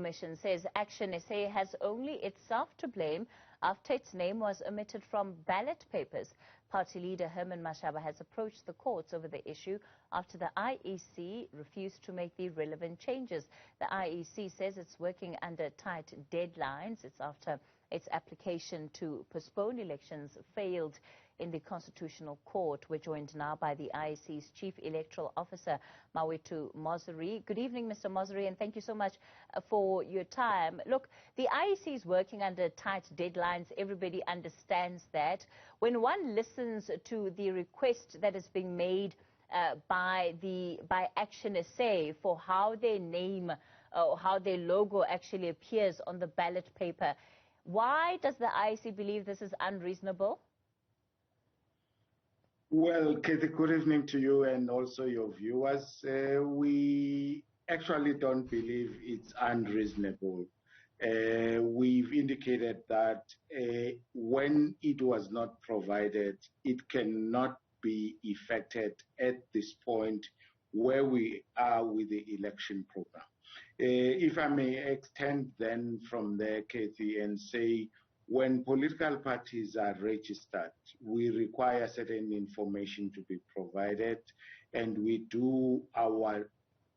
Commission says Action SA has only itself to blame after its name was omitted from ballot papers. Party leader Herman Mashaba has approached the courts over the issue after the IEC refused to make the relevant changes. The IEC says it's working under tight deadlines. It's after its application to postpone elections failed in the Constitutional Court. We're joined now by the IEC's Chief Electoral Officer, Mawethu Mosery. Good evening, Mr. Mosery, and thank you so much for your time. Look, the IEC is working under tight deadlines. Everybody understands that. When one listens to the request that is being made by Action SA for how their name or how their logo actually appears on the ballot paper, why does the IEC believe this is unreasonable? Well, Kathy, good evening to you and also your viewers. We actually don't believe it's unreasonable. We've indicated that when it was not provided, it cannot be effected at this point where we are with the election program. If I may extend then from there, Kathy, and say, when political parties are registered, we require certain information to be provided, and we do our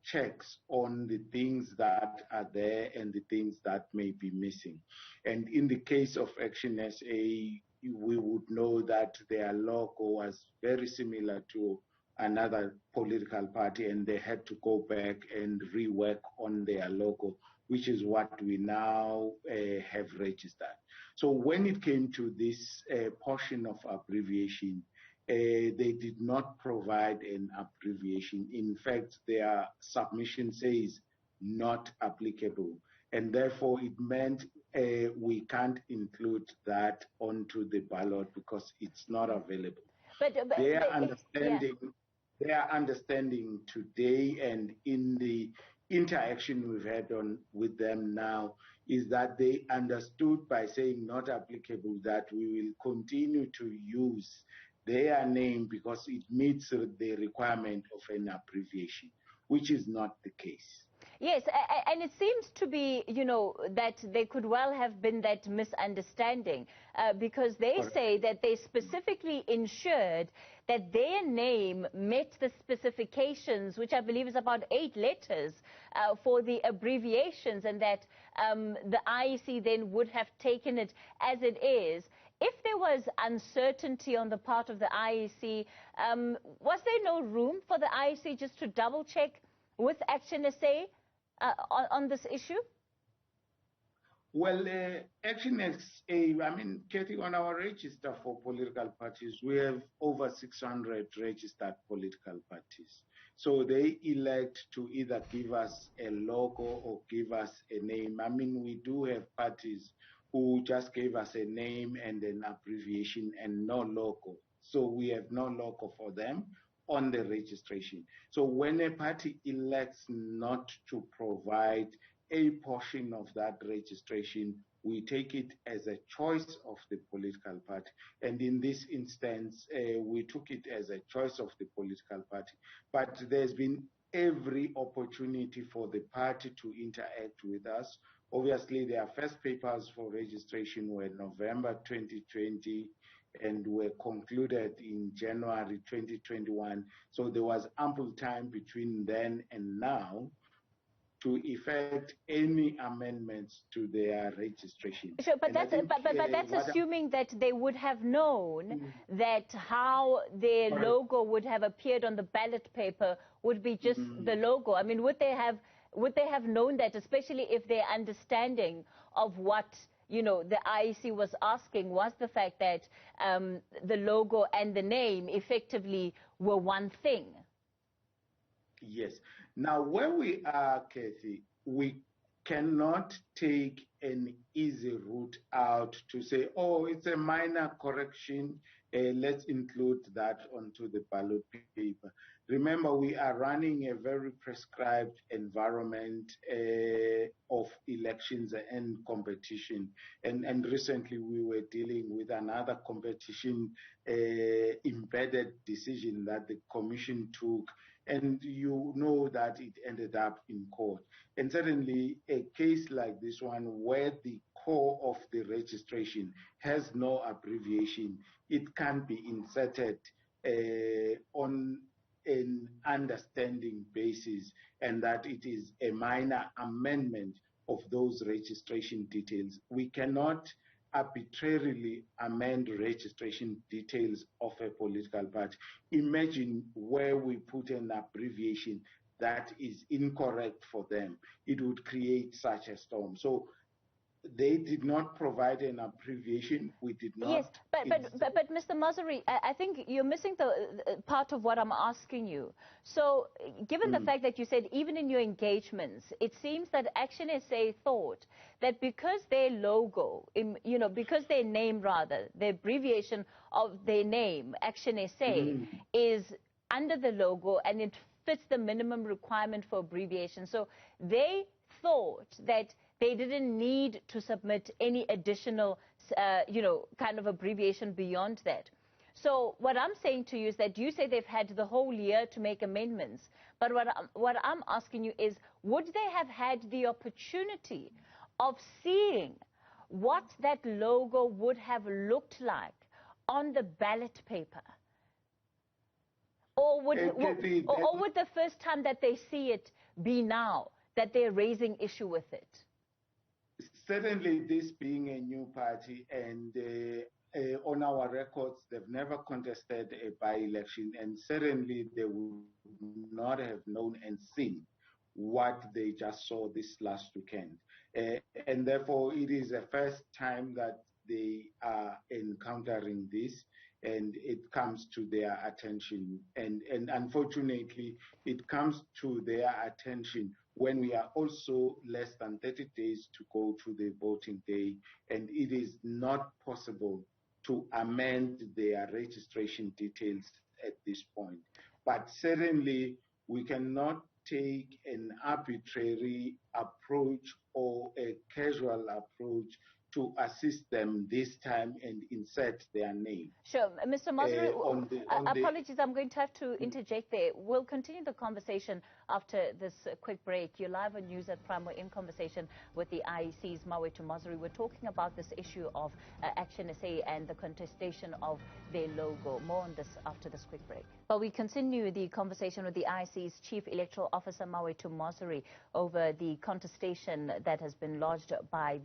checks on the things that are there and the things that may be missing. And in the case of Action SA, we would know that their logo was very similar to another political party, and they had to go back and rework on their logo, which is what we now have registered. So when it came to this portion of abbreviation, they did not provide an abbreviation. In fact, their submission says not applicable, and therefore it meant we can't include that onto the ballot because it's not available. Their understanding today and in the interaction we've had with them now is that they understood by saying not applicable that we will continue to use their name because it meets the requirement of an abbreviation, which is not the case. Yes, and it seems to be, that there could well have been that misunderstanding because they say that they specifically ensured that their name met the specifications, which I believe is about 8 letters for the abbreviations, and that the IEC then would have taken it as it is. If there was uncertainty on the part of the IEC, was there no room for the IEC just to double check with Action SA on this issue? Well, Action SA, I mean, Kathy, on our register for political parties, we have over 600 registered political parties. So they elect to either give us a logo or give us a name. I mean, we do have parties who just gave us a name and an abbreviation and no logo. So we have no logo for them on the registration. So when a party elects not to provide a portion of that registration, we take it as a choice of the political party. And in this instance, we took it as a choice of the political party. But there's been every opportunity for the party to interact with us. Obviously, their first papers for registration were November 2020 and were concluded in January 2021. So there was ample time between then and now to effect any amendments to their registration. Sure, but that's assuming that they would have known that how their logo would have appeared on the ballot paper would be just the logo. I mean, would they have known that, especially if their understanding of what the IEC was asking was the fact that the logo and the name effectively were one thing? Yes. Now, where we are, Kathy, we cannot take an easy route out to say, oh, it's a minor correction, let's include that onto the ballot paper. Remember, we are running a very prescribed environment of elections and competition. And recently we were dealing with another competition embedded decision that the Commission took and you know that it ended up in court. And certainly a case like this one where the core of the registration has no abbreviation, it can be inserted on an understanding basis, and that it is a minor amendment of those registration details. We cannot arbitrarily amend registration details of a political party. Imagine where we put an abbreviation that is incorrect for them. It would create such a storm. So they did not provide an abbreviation. We did not. Yes, but Mr. Mosery, I think you're missing the part of what I'm asking you. So, given the fact that you said even in your engagements, it seems that Action SA thought that because their logo, because their name rather, the abbreviation of their name, Action SA, is under the logo and it fits the minimum requirement for abbreviation. So they thought that they didn't need to submit any additional, kind of abbreviation beyond that. So what I'm saying to you is that you say they've had the whole year to make amendments. But what I'm asking you is, would they have had the opportunity of seeing what that logo would have looked like on the ballot paper? Or would the first time that they see it be now that they're raising issue with it? Certainly, this being a new party, and on our records, they've never contested a by-election, and certainly they would not have known and seen what they just saw this last weekend. And therefore, it is the first time that they are encountering this, and it comes to their attention. And unfortunately, it comes to their attention when we are also less than 30 days to go to the voting day, and it is not possible to amend their registration details at this point. But certainly, we cannot take an arbitrary approach or a casual approach to assist them this time and insert their name. Sure. Mr. Mosery, apologies, I'm going to have to interject there. We'll continue the conversation after this quick break. You're live on News at Prime. We're in conversation with the IEC's Mawethu Mosery. We're talking about this issue of Action SA and the contestation of their logo. More on this after this quick break. Well, we continue the conversation with the IEC's Chief Electoral Officer, Mawethu Mosery, over the contestation that has been lodged by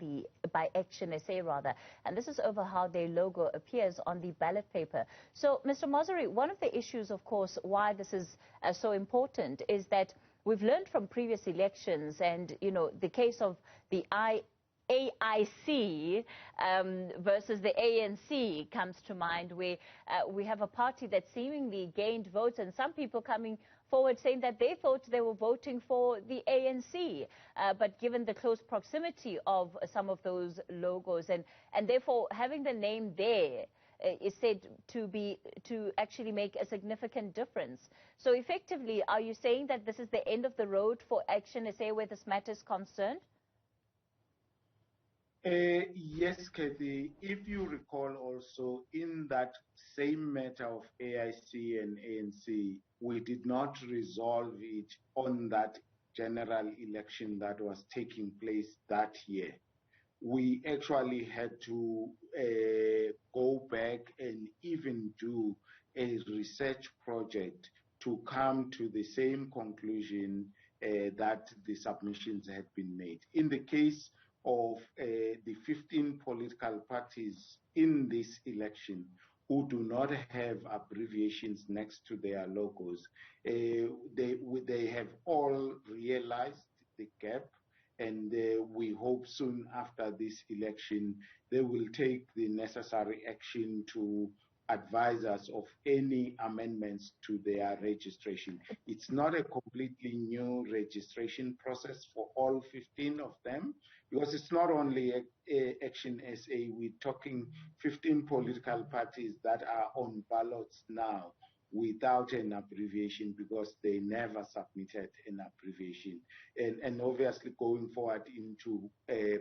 Action SA rather, and this is over how their logo appears on the ballot paper. So, Mr. Mosery, one of the issues, of course, why this is so important is that we've learned from previous elections, and the case of the AIC versus the ANC comes to mind, where we have a party that seemingly gained votes, and some people coming forward saying that they thought they were voting for the ANC, but given the close proximity of some of those logos, and therefore having the name there is said to actually make a significant difference. So effectively, are you saying that this is the end of the road for Action SA where this matter is concerned? Yes, Kathy. If you recall also, in that same matter of AIC and ANC, we did not resolve it on that general election that was taking place that year. We actually had to go back and even do a research project to come to the same conclusion that the submissions had been made. In the case of the 15 political parties in this election who do not have abbreviations next to their logos, they have all realized the gap, and we hope soon after this election they will take the necessary action to advise us of any amendments to their registration. It's not a completely new registration process for all 15 of them, because it's not only Action SA. We're talking 15 political parties that are on ballots now without an abbreviation because they never submitted an abbreviation. And obviously going forward into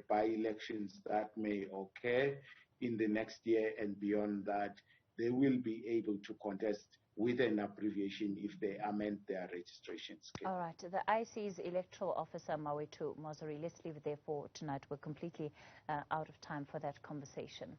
by-elections that may occur in the next year and beyond that, they will be able to contest with an abbreviation if they amend their registration scheme. All right. The IEC's electoral officer, Mawethu Mosery. Let's leave it there for tonight. We're completely out of time for that conversation.